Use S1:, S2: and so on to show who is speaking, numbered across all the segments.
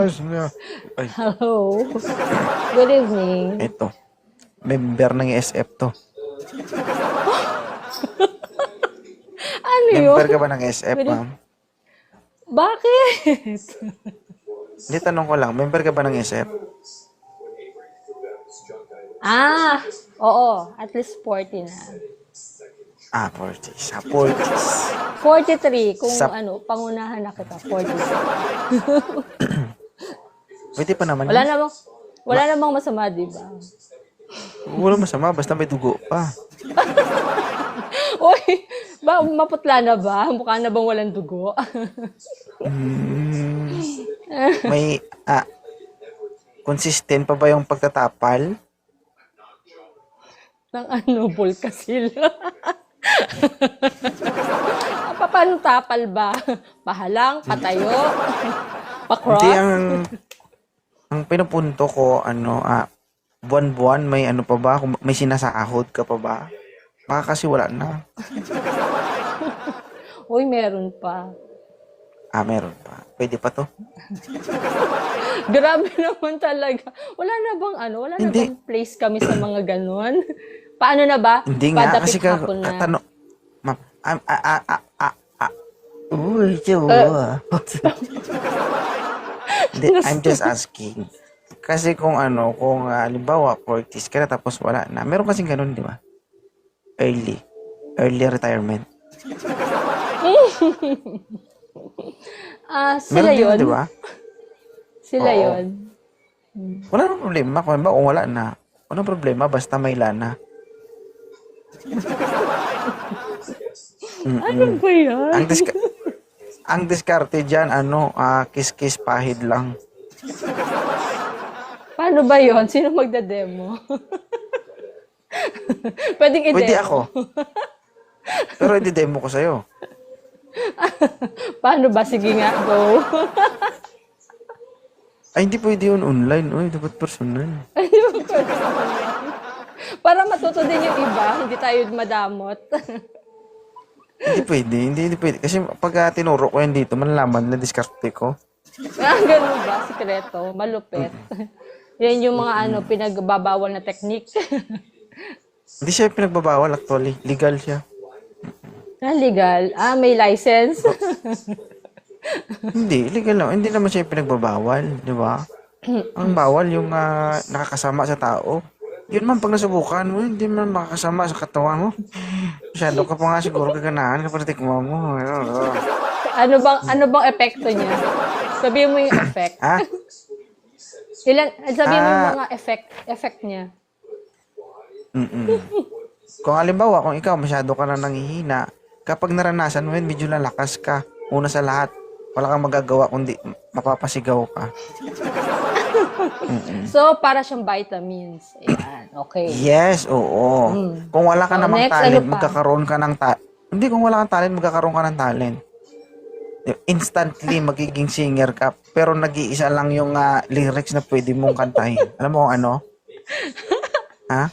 S1: Ay,
S2: Hello. Good evening.
S1: eto. Member ng SF to.
S2: Ano yun?
S1: Member ka ba ng SF,
S2: Good e-
S1: ma'am?
S2: Bakit?
S1: Hindi, tanong ko lang. Member ka ba ng SF?
S2: Oo. At least 40 na.
S1: 40. Sa 40s.
S2: 43. Kung
S1: Sa-
S2: pangunahan na kita. 43.
S1: Pwede pa naman
S2: Wala
S1: yun.
S2: namang masama, di ba?
S1: Wala masama, basta may dugo pa.
S2: Uy, maputla na ba? Mukha na bang walang dugo?
S1: May, consistent pa ba yung pagtatapal?
S2: Ng bulkasil. Paano tapal ba? Pahalang, patayo,
S1: Hindi,
S2: pa-cross?
S1: ang pinupunto ko, buwan-buwan, may ano pa ba? Kung may sinasahod ka pa ba? Baka kasi wala na.
S2: Uy, meron pa.
S1: Meron pa. Pwede pa to.
S2: Grabe naman talaga. Wala na
S1: Hindi.
S2: bang place kami sa mga ganon? Paano na ba?
S1: Hindi nga,
S2: Padapit
S1: kasi
S2: hapon na.
S1: katanong, ma'am, uy, jowa. Hindi, I'm just asking. Kasi kung halimbawa, 40s ka na tapos wala na. Meron kasing ganun, di ba? Early retirement.
S2: Sila
S1: Meron din,
S2: yun.
S1: di ba?
S2: Sila
S1: Oo.
S2: yun.
S1: Wala nang problema. Kung wala na, walang problema, basta may lana.
S2: Ano ba yan?
S1: Ang diskarte dyan, kiss-kiss pahid lang.
S2: Paano ba yun? Sino magda-demo? Pwedeng i-demo.
S1: Pwede ako. Pero i-demo ko sa'yo.
S2: Paano ba? Sige nga, go.
S1: Ay, hindi pwede yun online. Uy, dapat personal.
S2: Para matuto din yung iba, hindi tayo madamot.
S1: Hindi pwede. Kasi pag tinuro ko yan dito, malalaman na diskarte ko.
S2: Ganun ba? Sikreto, malupit. Yan yung mga pinagbabawal na technique.
S1: Hindi siya pinagbabawal actually. Legal siya.
S2: Legal. May license.
S1: Hindi, legal lang. Hindi naman siya pinagbabawal. Di ba? Ang bawal yung nakakasama sa tao. Yun man, pag nasubukan mo, hindi man makakasama sa katawan mo. Masyado ka pa nga siguro kaganahan kapag natikman mo.
S2: Ano bang epekto niya? Sabihin mo yung effect. Sabihin mo yung mga effect niya.
S1: Kung halimbawa, kung ikaw masyado ka na nanghihina, kapag naranasan mo yun, medyo lalakas ka. Una sa lahat, wala kang magagawa kundi mapapasigaw ka.
S2: So, para siyang vitamins. Ayan, okay.
S1: Yes, oo. Kung wala ka namang
S2: next,
S1: talent,
S2: ano pa?
S1: magkakaroon ka ng Hindi, kung wala kang talent, magkakaroon ka ng talent. Instantly, magiging singer ka. Pero nag-iisa lang yung lyrics na pwede mong kantahin. Alam mo kung ano? Ha?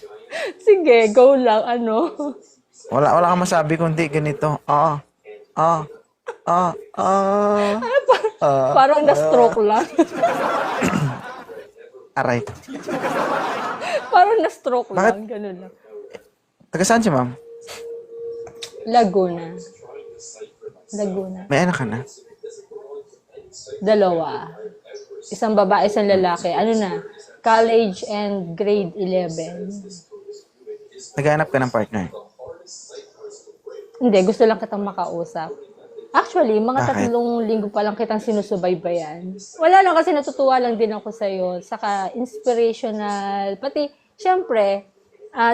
S2: Sige, go lang.
S1: Wala kang masabi kundi ganito.
S2: Parang na-stroke lang.
S1: Aray.
S2: Parang na-stroke
S1: Bakit?
S2: lang. Ganun lang.
S1: Taga saan si ma'am?
S2: Laguna.
S1: May anak ka na?
S2: 2. Isang babae, isang lalaki. College and grade 11.
S1: Naghanap ka ng partner?
S2: Hindi, gusto lang kitang makausap. Actually, mga
S1: Bakit?
S2: 3 linggo pa lang kitang sinusubaybayan. Wala lang kasi natutuwa lang din ako sa'yo. Saka inspirational. Pati, syempre,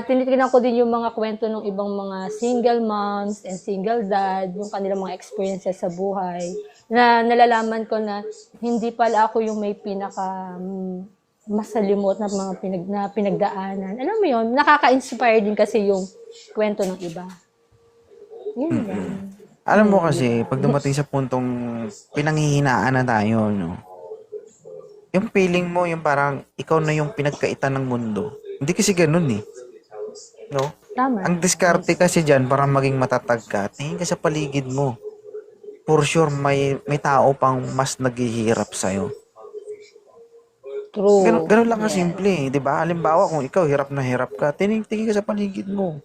S2: tinitignan ko din yung mga kwento ng ibang mga single moms and single dad, yung kanilang mga experiences sa buhay. Na nalalaman ko na hindi pala ako yung may pinaka masalimot na mga pinagdaanan. Alam mo yun, nakaka-inspire din kasi yung kwento ng iba. Yun lang.
S1: Alam mo kasi, pag dumating sa puntong pinanghihinaan na tayo, no? Yung feeling mo, yung parang ikaw na yung pinagkaitan ng mundo. Hindi kasi ganun eh. No?
S2: Tama.
S1: Ang diskarte kasi dyan, para maging matatag ka, tingin ka sa paligid mo. For sure, may tao pang mas naghihirap sa'yo.
S2: True.
S1: Ganun lang
S2: Yes.
S1: kasimple, eh, 'di ba? Halimbawa, kung ikaw hirap na hirap ka, tingin ka sa paligid mo.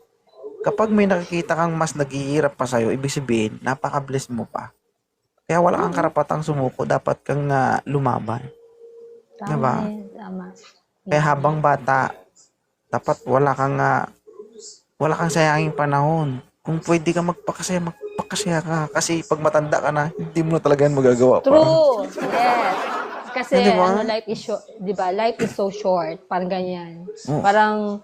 S1: Kapag may nakikita kang mas naghihirap pa sa'yo, ibig sabihin, napaka-bless mo pa. Kaya wala kang karapatang sumuko, dapat kang lumaban, 'di
S2: Tama
S1: ba?
S2: yan. Tama.
S1: Kaya
S2: Yan.
S1: habang bata, dapat wala kang sayanging panahon. Kung pwede ka magpakasaya ka. Kasi pag matanda ka na, hindi mo na talaga yan magagawa pa.
S2: True. Yes. Kasi
S1: Di ba?
S2: life is short, 'di ba? Life is so short, parang ganyan.
S1: Oo.
S2: Parang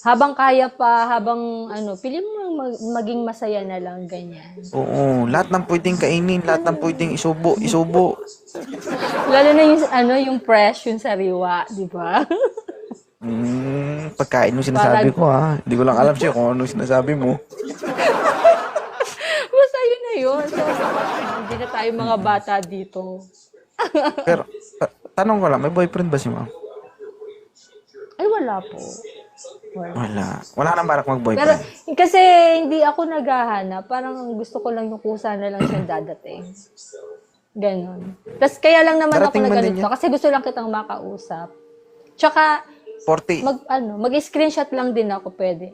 S2: habang kaya pa, habang pili mo lang maging masaya na lang ganyan.
S1: Oo, lahat ng pwedeng kainin, lahat ng pwedeng isubo.
S2: Lalo na yung yung fresh, yung sariwa, 'di ba?
S1: Pagkain mo sinasabi ko ha. Hindi ko lang alam siya kung ano sinasabi mo.
S2: Basta yun na yun. So, hindi na tayo mga bata dito.
S1: Pero, tanong ko lang, may boyfriend ba si ma'am?
S2: Ay, wala po. Wala.
S1: Wala nang balak
S2: Pero,
S1: mag-boyfriend.
S2: kasi hindi ako naghahanap. Parang gusto ko lang yung kusa na lang siyang dadating. Ganon. Tapos kaya lang naman
S1: Darating
S2: ako
S1: man
S2: na
S1: din
S2: ganito.
S1: yan.
S2: Kasi gusto lang kitang makausap. Tsaka,
S1: 40.
S2: mag-screenshot lang din ako pwede.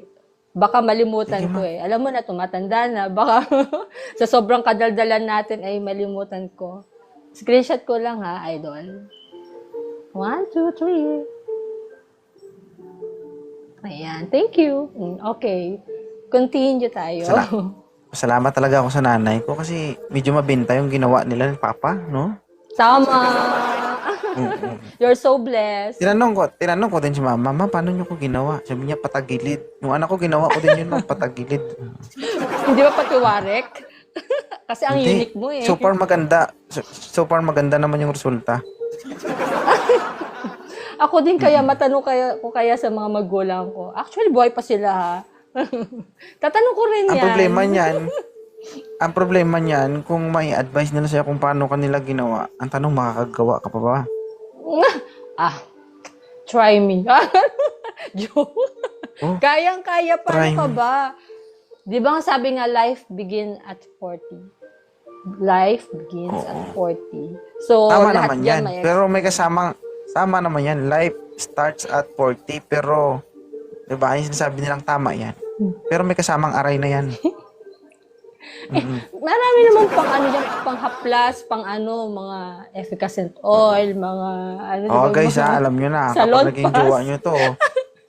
S2: Baka malimutan ko eh. Alam mo na, tumatanda na. Baka sa sobrang kadaldalan natin ay malimutan ko. Screenshot ko lang ha, idol. 1, 2, 3. Ayan, thank you. Okay. Continue tayo.
S1: Salamat talaga ako sa nanay ko kasi medyo mabenta yung ginawa nila ng papa, no?
S2: Tama. You're so blessed.
S1: Tinanong ko din si mama, mama, paano niyo ko ginawa? Sabi niya, patagilid. Yung anak ko, ginawa ko din yun, ma'am, patagilid.
S2: Hindi ba patiwarek? Kasi ang
S1: Hindi.
S2: unique mo eh.
S1: So far maganda. So far maganda naman yung resulta.
S2: Ako din kaya matanong ko kaya sa mga magulang ko. Actually, buhay pa sila ha. Tatanong ko rin
S1: Ang
S2: yan.
S1: problema niyan, kung may advice nila sa'yo kung paano kanila ginawa, ang tanong, makakagawa ka pa ba?
S2: Ah, try me. Joke.
S1: Oh,
S2: Kayang-kaya,
S1: try
S2: paano ka
S1: me.
S2: ba? Di ba nga sabi nga, life begin at 40. Life begins at 40. So,
S1: Tama
S2: lahat
S1: naman
S2: dyan
S1: yan.
S2: may
S1: Pero may kasamang, tama naman yan. Life starts at 40, pero, di ba, yung sinasabi nilang tama yan. Pero may kasamang aray na yan.
S2: Marami naman pang haplas, mga efficacent oil, mga
S1: Oh,
S2: diba,
S1: guys,
S2: mga
S1: alam nyo na,
S2: salon
S1: kapag naging
S2: pass.
S1: jowa nyo to,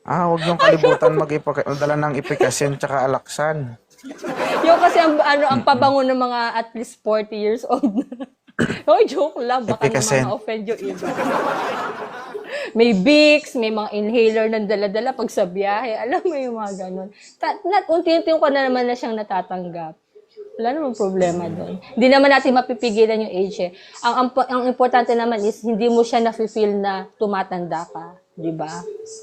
S1: huwag niyong kalibutan magdala ng ipikasin tsaka alaksan.
S2: Yung kasi ang pabango ng mga at least 40 years old na. Hoy, joke lang. Baka
S1: Efficacy.
S2: naman ma-offend yung iba. May Vicks, may mga inhaler ng dala-dala pag sa biyahe. Alam mo yung mga ganun. Unti-unti ko na naman na siyang natatanggap. Wala namang problema doon. Hindi naman natin mapipigilan yung age eh. Ang importante naman is hindi mo siya nafe-feel na tumatanda ka. Di ba?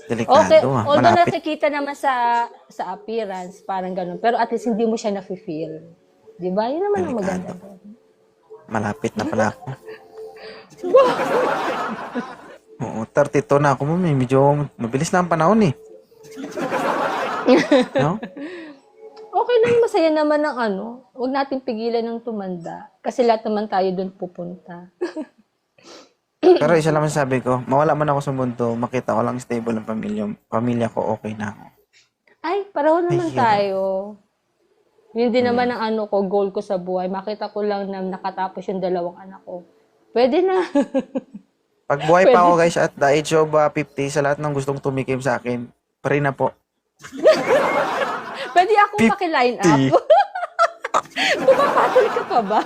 S1: Delikado,
S2: Okay,
S1: ha.
S2: although
S1: Malapit.
S2: nakikita naman sa appearance, parang ganun. Pero at least hindi mo siya nafe-feel. Di ba? Yun naman ang maganda
S1: Delikado.
S2: doon.
S1: Malapit na pala ako. Oo, 32 na ako, mami. Medyo mabilis na ang panahon eh. No?
S2: Okay lang, masaya naman ng huwag natin pigilan ng tumanda. Kasi lahat naman tayo doon pupunta.
S1: Pero isa lang sabi ko, mawala man ako sa mundo, makita ko lang stable ang pamilya ko, okay na ako.
S2: Ay, pareho naman
S1: Ay,
S2: tayo. Yun din naman ang goal ko sa buhay. Makita ko lang na nakatapos yung 2 anak ko. Pwede na.
S1: Pag buhay pa ako guys at the age of 50, sa lahat ng gustong tumikim sa akin, pare na po.
S2: Pwede ako maki-line up. Pumapatol ka pa ba?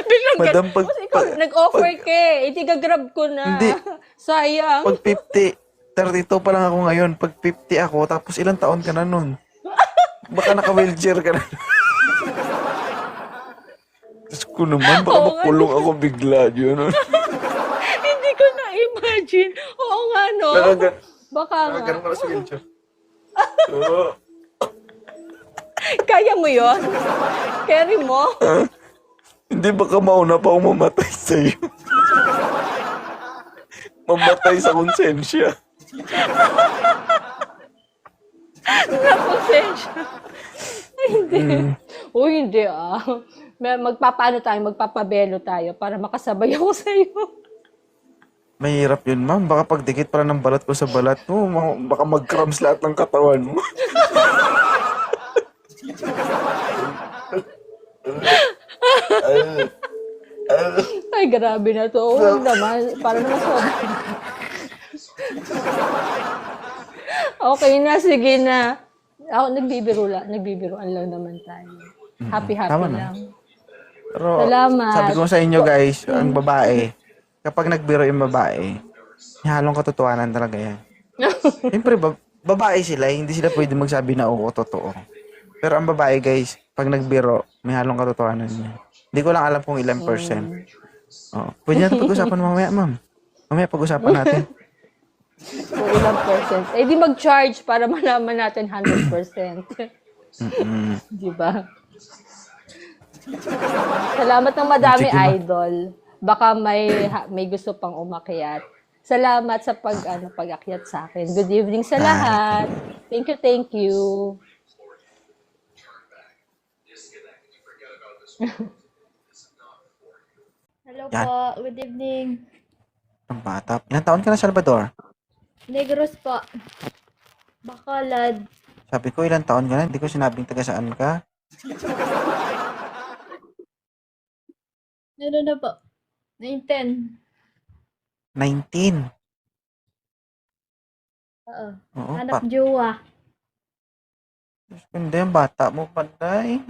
S2: Biglang
S1: Madam,
S2: nag-offer ka eh. Hindi gagrab ko na.
S1: Hindi.
S2: Sayang.
S1: Pag 50, 32 pa lang ako ngayon. Pag 50 ako, tapos ilang taon ka na nun? Baka naka-wheelchair ka na. Diyos ko naman, baka
S2: Oo nga.
S1: makulong ako bigla. Yun.
S2: Hindi ko na-imagine. Oo nga, no? Baka nga.
S1: Nakaganon ka na sa wheelchair.
S2: Kaya mo yun? Carry mo?
S1: Hindi baka mauna pa ako mamatay sa'yo. Mamatay sa konsensya.
S2: Nakonsensya. Hindi. Hindi ah. Magpapaano tayo, magpapabelo tayo para makasabay ako sa'yo.
S1: Mahirap yun, ma'am. Baka pagdikit pala ng balat ko sa balat mo, baka mag-cramps lahat ng katawan mo.
S2: Ay, grabe na to. Oo naman. Para naman sobrang. Okay na, sige na. Ako, nagbibiruan lang naman tayo. Happy-happy
S1: Tama na.
S2: lang.
S1: Pero
S2: Salamat.
S1: sabi ko sa inyo guys, ang babae, kapag nagbiro yung babae, halong katotohanan talaga yan. Siyempre, babae sila, hindi sila pwede magsabi na oo, totoo. Pero ang babae guys, pag nagbiro, may halong katotohanan yan. Hindi ko lang alam kung ilang percent. Oh, pwede natin pag-usapan mamaya, ma'am. Mamaya pag-usapan natin.
S2: Kung ilang percent. Eh, di mag-charge para malaman natin 100%. Di ba? Salamat ng madami,
S1: Sige, ma.
S2: idol. Baka may gusto pang umakyat. Salamat sa pag-akyat sa akin. Good evening sa lahat. Thank you, thank you.
S3: Hello
S1: Yan.
S3: po, good evening.
S1: Ang bata. Ilang taon ka na, Salvador?
S3: Negros po. Bacolod.
S1: Sabi ko, ilang taon ka na? Hindi ko sinabing taga saan ka.
S3: Ano na po? 19.
S1: 19.
S3: Oo.
S1: Oo,
S3: Hanap jowa.
S1: Hindi, ang bata mo, panday.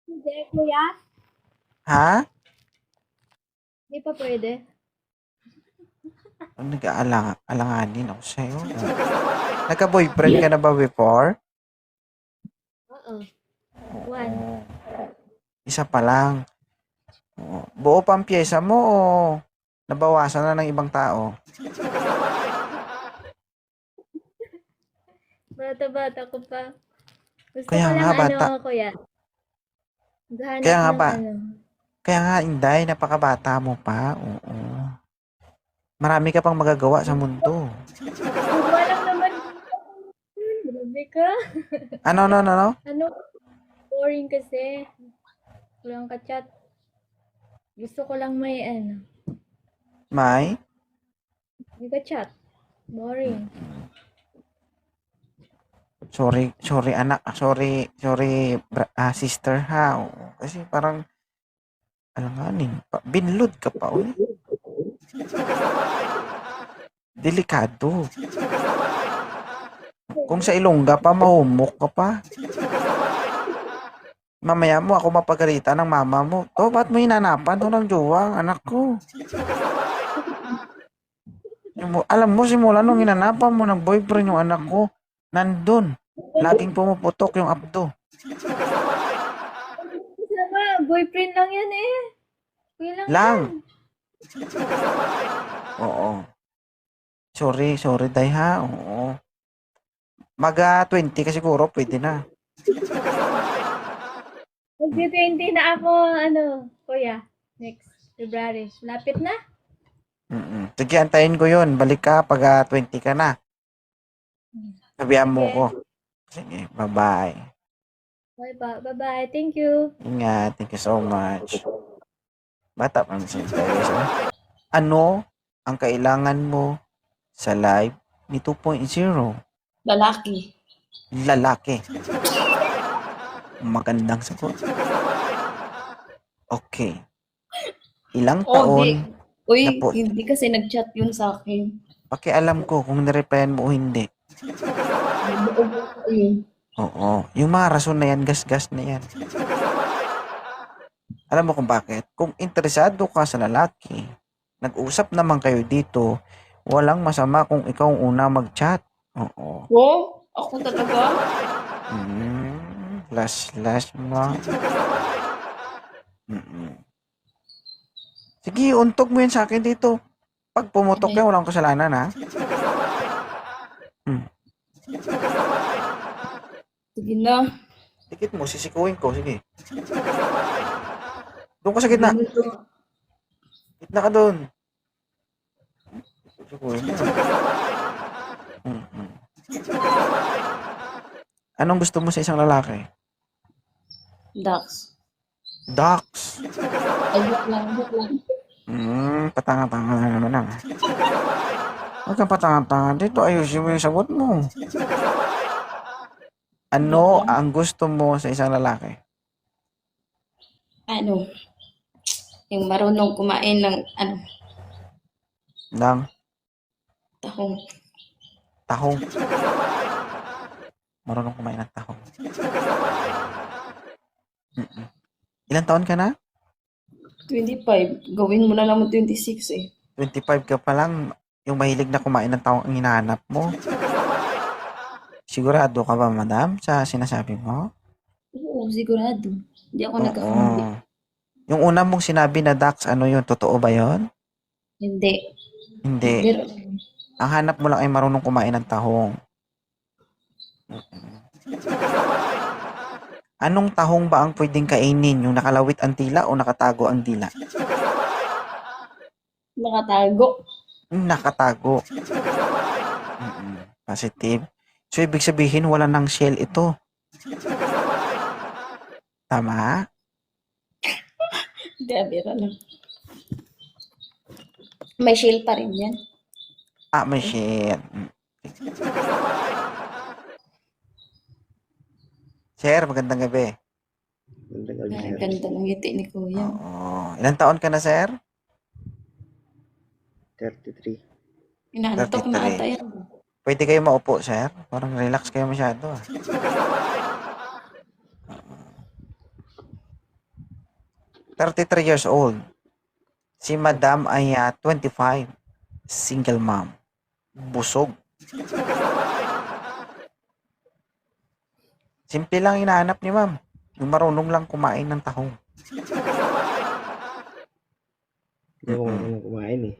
S3: Hindi, kuya.
S1: Ha?
S3: Hindi pa pwede.
S1: Nag-aalanganin ako sa'yo. Nagka-boyfriend ka na ba before?
S3: Oo. One.
S1: Oo. Isa pa lang. Oo. Buo pa ang pyesa mo o nabawasan na ng ibang tao?
S3: Bata-bata ko pa. Gusto
S1: Kaya
S3: ko
S1: nga,
S3: lang
S1: bata.
S3: kuya. Maghanap
S1: Kaya nga
S3: ng
S1: ba? Kaya nga, Inday, napakabata mo pa. Oo. Marami ka pang magagawa sa mundo.
S3: Walang naman. Grabe ka.
S1: Ano?
S3: Ano? Boring kasi. Walang ka-chat. Gusto ko lang may
S1: May?
S3: may ka-chat. Boring.
S1: Sorry anak. Sorry, sister ha. Oo. Kasi parang, alanganin. Binload ka pa, uy. Delikado. Kung sa Ilongga pa, mahumok ka pa. Mamaya mo ako mapagalitan ng mama mo. To, ba't mo hinanapan to ng jowa, anak ko? Alam mo, simula nung hinanapan mo ng boyfriend yung anak ko, nandun. Laging pumuputok yung abdo.
S3: Sama, boyfriend lang yan eh. Kuya lang.
S1: Lang. Oo. Sorry, day ha. Oo. Maga 20 ka siguro, pwede na.
S3: Mag-20 na ako, kuya. Next February. Lapit na?
S1: Sige, antayin ko yun. Balik ka pag 20 ka na. Sabihan mo ko. Sige, bye-bye.
S3: Bye-bye. Thank you.
S1: Ingat. Thank you so much. Bata pa naman siya. Ano ang kailangan mo sa live ni 2.0?
S4: Lalaki.
S1: Lalaki. Magandang sagot. Okay. Ilang taon?
S4: Uy,
S1: Napo.
S4: hindi kasi nag-chat yun sa akin.
S1: Pakialam ko kung nireplyan mo o hindi. Oo. Yung mga rason na yan, gas-gas na yan. Alam mo kung bakit? Kung interesado ka sa lalaki, nag-usap naman kayo dito, walang masama kung ikaw ang una mag-chat. Oo.
S4: Wow, ako talaga?
S1: Last mo. Sige, untog mo yan sa akin dito. Pag pumutok yan, walang kasalanan, ha?
S4: Sige na.
S1: Tikit mo, sisikuin ko. Sige. Doon ka sa gitna. Gitna ka doon. Sisikuin mo. Anong gusto mo sa isang lalaki?
S4: Dax.
S1: Ducks.
S4: Ay, joke lang.
S1: Patanga-tanga na naman ah. Huwag kang patanga-tanga. Dito, ayusin mo yung sagot mo. Ano ang gusto mo sa isang lalaki?
S4: Ano? Yung marunong kumain ng,
S1: Ng
S4: tahong.
S1: tahong. Marunong kumain ng tahong. Mm-mm. Ilang taon ka na?
S4: 25. Gawin mo na naman 26 eh.
S1: 25 ka pa lang. Yung mahilig na kumain ng tahong ang hinahanap mo. Sigurado ka ba, madam, sa sinasabi mo?
S4: Oo, sigurado. Hindi ako
S1: Oo.
S4: nagkakamali.
S1: Yung una mong sinabi na Dax, ano yun? Totoo ba yun?
S4: Hindi.
S1: Hindi.
S4: Pero,
S1: Ang hanap mo lang ay marunong kumain ng tahong. Anong tahong ba ang pwedeng kainin? Yung nakalawit ang tila o nakatago ang dila?
S4: nakatago.
S1: Nakatago. Positive. So, ibig sabihin, wala nang shell ito. Tama?
S4: Hindi, biro lang. May shield pa rin yan.
S1: May shell. Sir, magandang gabi.
S4: Ang ganda ng ngiti ni Kuya.
S1: Oo. Ilang taon ka na, sir?
S5: 33.
S4: Inaantok na
S1: 33.
S4: ata yan.
S1: Pwede kayo maupo, sir? Parang relax kayo masyado. 33 years old. Si madam ay 25. Single mom. Busog. Simple lang hinahanap ni ma'am. Yung marunong lang kumain ng tahong.
S5: Hindi ako marunong kumain eh.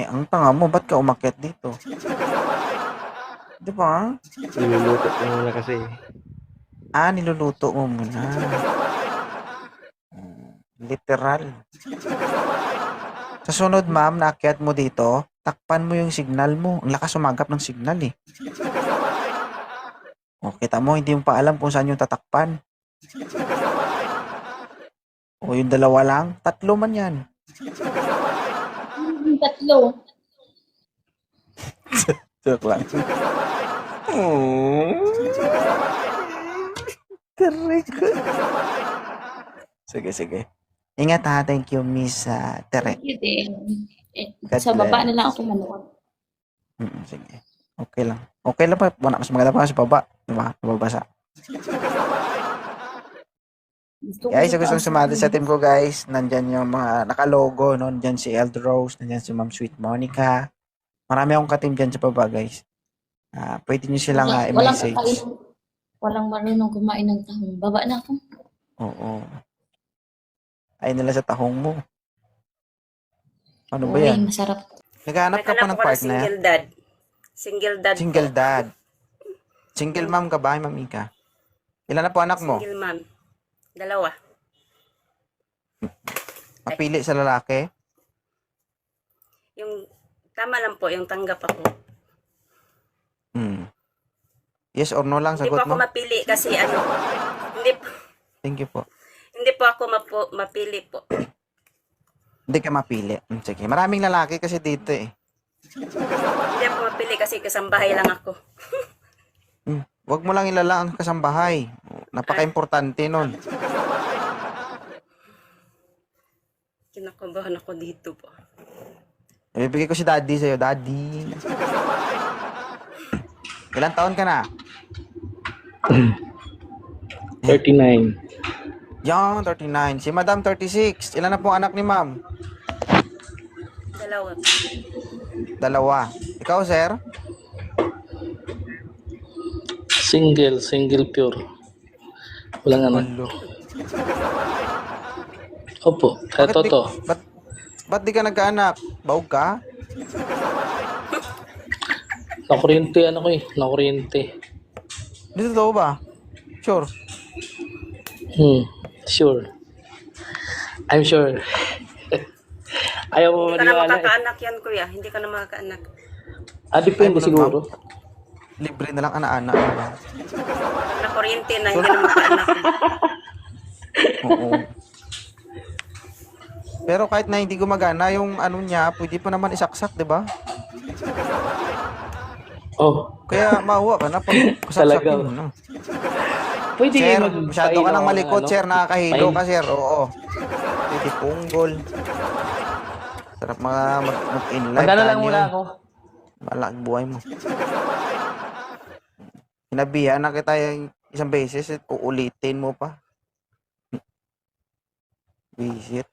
S1: Ang tanga mo, ba't ka umakyat dito? Di ba?
S5: Niluluto ko muna kasi.
S1: Niluluto mo muna. Literal. Sa sunod, ma'am, naakyat mo dito, takpan mo yung signal mo. Ang lakas sumagap ng signal eh. O, kita mo, hindi mo pa alam kung saan yung tatakpan. O, yung dalawa lang, tatlo man yan.
S4: Tatlo.
S1: Joke lang. Correct. Sige. Ingat ha. Thank you, Miss Tere.
S4: Yun eh.
S1: God
S4: Sa baba
S1: bless.
S4: na lang ako manood.
S1: Sige. Okay lang. Okay lang pa. Mas maganda pa sa baba. Diba? Nababasa. Guys, gusto sumali sa team ko, guys. Nandyan yung mga nakalogo. No? Nandyan si Eldrose. Nandyan si Ma'am Sweet Monica. Marami akong kateam dyan sa baba, guys. Pwede nyo silang i-message.
S4: Walang marunong kumain ng tahong. Baba na ako.
S1: Oo. Ay nila sa tahong mo. Ano ba
S4: Uy,
S1: yan?
S4: masarap.
S1: Naghahanap ka pa ng partner?
S6: Single dad. Single dad.
S1: Single
S6: po.
S1: dad. Single mom ka ba, Ma'am Ika? Ilan na po anak mo?
S6: Single mom. 2.
S1: Mapili sa lalaki?
S6: Yung tama lang po, yung tanggap ako.
S1: Yes or no lang
S6: Hindi po
S1: sagot
S6: ako
S1: mo?
S6: mapili kasi
S1: Thank you po.
S6: hindi po ako mapili po.
S1: Hindi ka mapili. Sige. Maraming lalaki kasi dito eh.
S6: Hindi ako mapili kasi kasambahay lang ako.
S1: Huwag mo lang ilala ang kasambahay. Napaka-importante nun.
S6: Kinakabahan ako dito po.
S1: Ibibigay ko si daddy sa'yo. Daddy. Ilang taon ka na?
S5: 39.
S1: Yan, 39. Si Madam, 36. Ilan na po ang anak ni Ma'am?
S6: 2.
S1: 2. Ikaw, sir?
S7: Single pure. Walang ano.
S1: Walo.
S7: Opo, eto to.
S1: Ba't di ka nagkaanak? Baog ka?
S7: Nakuryente ano ko eh, nakuryente.
S1: Dito totoo ba? Sure.
S7: Sure. I'm sure. Ayaw mo
S6: Hindi ka na
S7: maniwala eh.
S6: makakaanak yan, kuya. Hindi ka na makakaanak.
S7: Depende
S1: Ay,
S7: siguro.
S1: Libre na lang anak-anak.
S6: Pag na-kuryente na, hindi na makakaanak.
S1: Oo. Pero kahit na hindi gumagana yung ano niya, pwede pa naman isaksak, di ba?
S7: Oh,
S1: Kaya maawa ka na pag
S7: Talaga.
S1: saksakin mo na.
S7: pwede
S1: Sir,
S7: magpain
S1: masyado ka nang
S7: ako ng
S1: malikot,
S7: ano?
S1: sir. Nakakahilo
S7: Pain.
S1: ka, sir. Oo. Pwede punggol. Sarap mag-in live.
S7: Magkano lang muna ako?
S1: Malaki buhay mo. Sinabihan na kita yung isang beses, uulitin mo pa. Visit.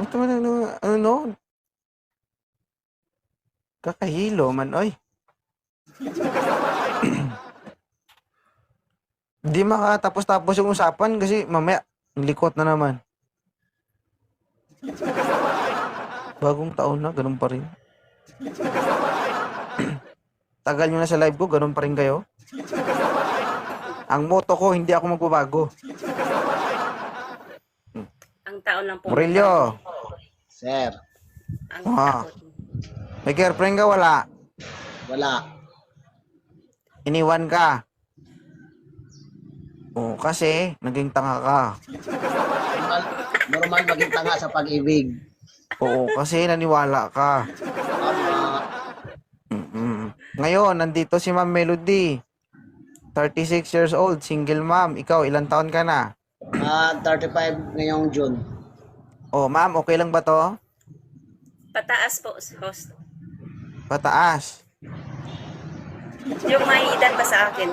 S1: Ito man, ano, no? Kakahilo man, oy. Hindi makatapos-tapos yung usapan kasi mamaya, likot na naman. Bagong taon na, ganun pa rin. Tagal nyo na sa live ko, ganun pa rin kayo. Ang motto ko, hindi ako magbabago.
S6: Ang taon lang po.
S1: Murillo,
S8: Sir,
S6: Ang
S1: Ah.
S6: taon.
S1: may girlfriend ka, wala?
S8: wala.
S1: Iniwan ka. Oo, kasi naging tanga ka.
S8: Normal maging tanga sa pag-ibig.
S1: Oo, kasi naniwala ka.
S8: Tama.
S1: Ngayon, nandito si Ma'am Melody. 36 years old, single mom. Ikaw, ilang taon ka na?
S8: 35 ngayong June.
S1: Oh, ma'am, okay lang ba to?
S6: Pataas po, host.
S1: Pataas.
S6: Yung may edad pa sa akin.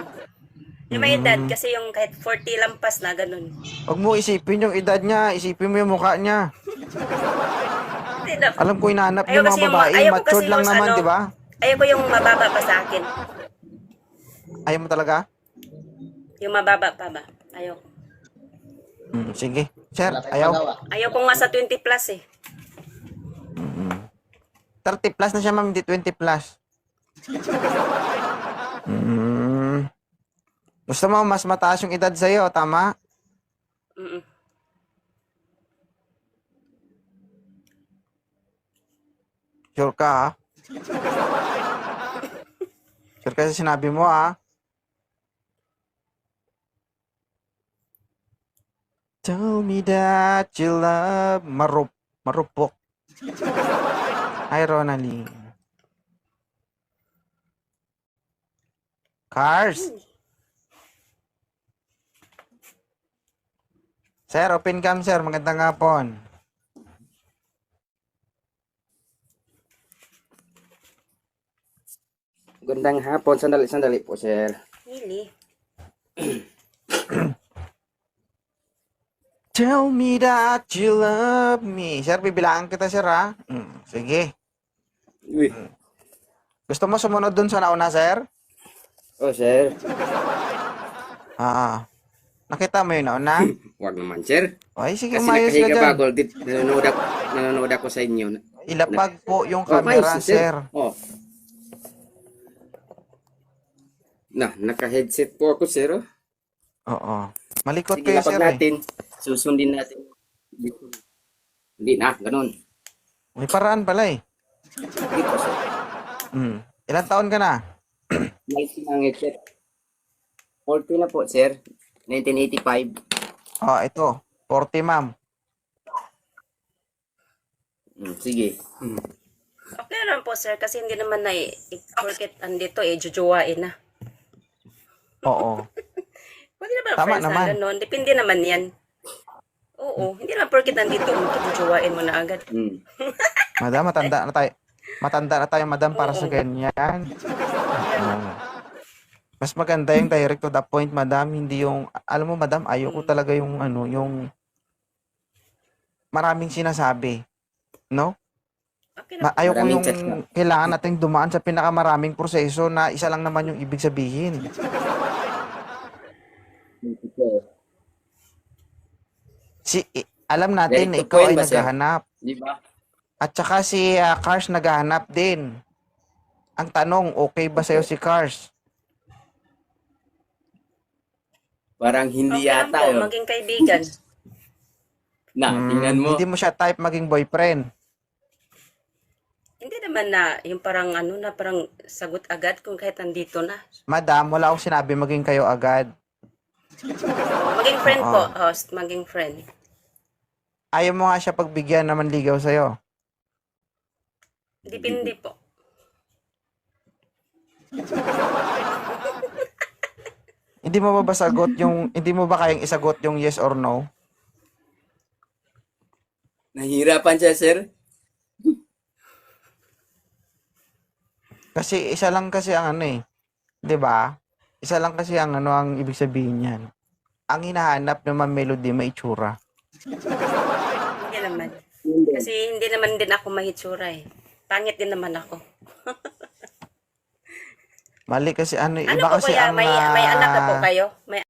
S6: Yung may edad, kasi yung kahit 40 lampas na, ganun.
S1: Huwag mo isipin yung edad niya, isipin mo yung mukha niya.
S6: Hindi na.
S1: Alam ko hinahanap
S6: Ayaw
S1: yung
S6: kasi
S1: mga
S6: yung-
S1: babae,
S6: ayaw ko
S1: matured
S6: kasi
S1: lang
S6: yung
S1: naman,
S6: ano,
S1: di ba?
S6: Ayaw ko yung mababa pa sa akin.
S1: Ayaw mo talaga?
S6: Yung mababa pa ba? Ayaw.
S1: Sige. Sir,
S8: Wala tayong
S1: ayaw.
S8: magawa.
S6: Ayaw ko nga sa 20 plus eh.
S1: 30 plus na siya, ma'am, hindi 20 plus. Gusto mo mas mataas yung edad sa'yo, tama?
S6: Mm-mm.
S1: Sure ka, ha? Sure ka sa sinabi mo, ha? Tell me that you love marupok. Hi, Ronalie. Cars. Sir, open cam, sir. Magandang hapon.
S5: Gandang hapon. Sandali po, sir.
S6: Really?
S1: Tell me that you love me. Sir, bibilangan kita, sir, ha? Sige.
S5: Uy.
S1: Gusto mo sumunod dun sa nauna, sir?
S5: Oh, sir.
S1: Nakita mo yun nauna?
S5: Wag naman, sir.
S1: Ay, sige,
S5: Kasi
S1: umayos ka
S5: nakahiga
S1: dyan.
S5: pa ako. Nanonood ako sa inyo.
S1: Ilapag po yung
S5: Oh,
S1: camera,
S5: ayos,
S1: sir.
S5: Oh. Naka-headset po ako, sir. Oh.
S1: Oo. Malikot
S5: Sige,
S1: kayo,
S5: lapag
S1: sir, eh.
S5: natin. Susundin natin. Hindi na, ganun.
S1: May paraan pala, eh.
S5: Dito, sir.
S1: Ilang taon ka na?
S5: 19 ang headset. 40 na po, sir. 1985.
S1: Ito. 40, ma'am.
S5: Sige.
S6: Okay naman po, sir, kasi hindi naman na porket andito jujuwain na.
S1: Oo.
S6: Pwede naman
S1: Tama
S6: friends
S1: naman.
S6: na gano'n. Depende naman yan. Oo, hindi naman porket nandito, makijujuwain mo na agad.
S1: Madam, matanda na tayo. Matanda na tayo, madam, para sa ganyan. Oo. Mas maganda yung direct to the point, madam. Hindi yung, alam mo, madam, ayoko talaga yung, yung maraming sinasabi. No?
S6: Okay na.
S1: Ayoko
S5: Maraming
S1: yung
S5: chat na.
S1: kailangan nating dumaan sa pinakamaraming proseso na isa lang naman yung ibig sabihin. Alam natin na
S5: Direct to
S1: ikaw
S5: point
S1: ay
S5: ba, sir?
S1: naghahanap.
S5: Di ba?
S1: At saka si Cars naghahanap din. Ang tanong, okay ba sa'yo si Cars?
S5: Parang hindi
S6: Okay lang
S5: yata.
S6: po,
S5: Oh.
S6: maging kaibigan.
S5: Tingnan mo.
S1: Hindi mo siya type maging boyfriend.
S6: Hindi naman na yung parang na parang sagot agad kung kahit nandito na.
S1: Madam, wala akong sinabi maging kayo agad.
S6: Maging friend po, host. Maging friend.
S1: Ayaw mo nga siya pagbigyan na manligaw sa'yo.
S6: Depende po.
S1: Hindi mo ba sagot yung, hindi mo ba kayang isagot yung yes or no?
S5: Nahihirapan siya, sir.
S1: Kasi isa lang kasi ang ano eh. 'Di ba? Isa lang kasi ang ano ang ibig sabihin niyan. Ang hinahanap naman melody may itsura.
S6: Hindi naman. Kasi hindi naman din ako mahitsura eh. Pangit din naman ako.
S1: Mali kasi ano,
S6: Ano
S1: iba
S6: po
S1: kasi
S6: kuya,
S1: ang
S6: may anak na po
S1: ah,
S6: kayo? May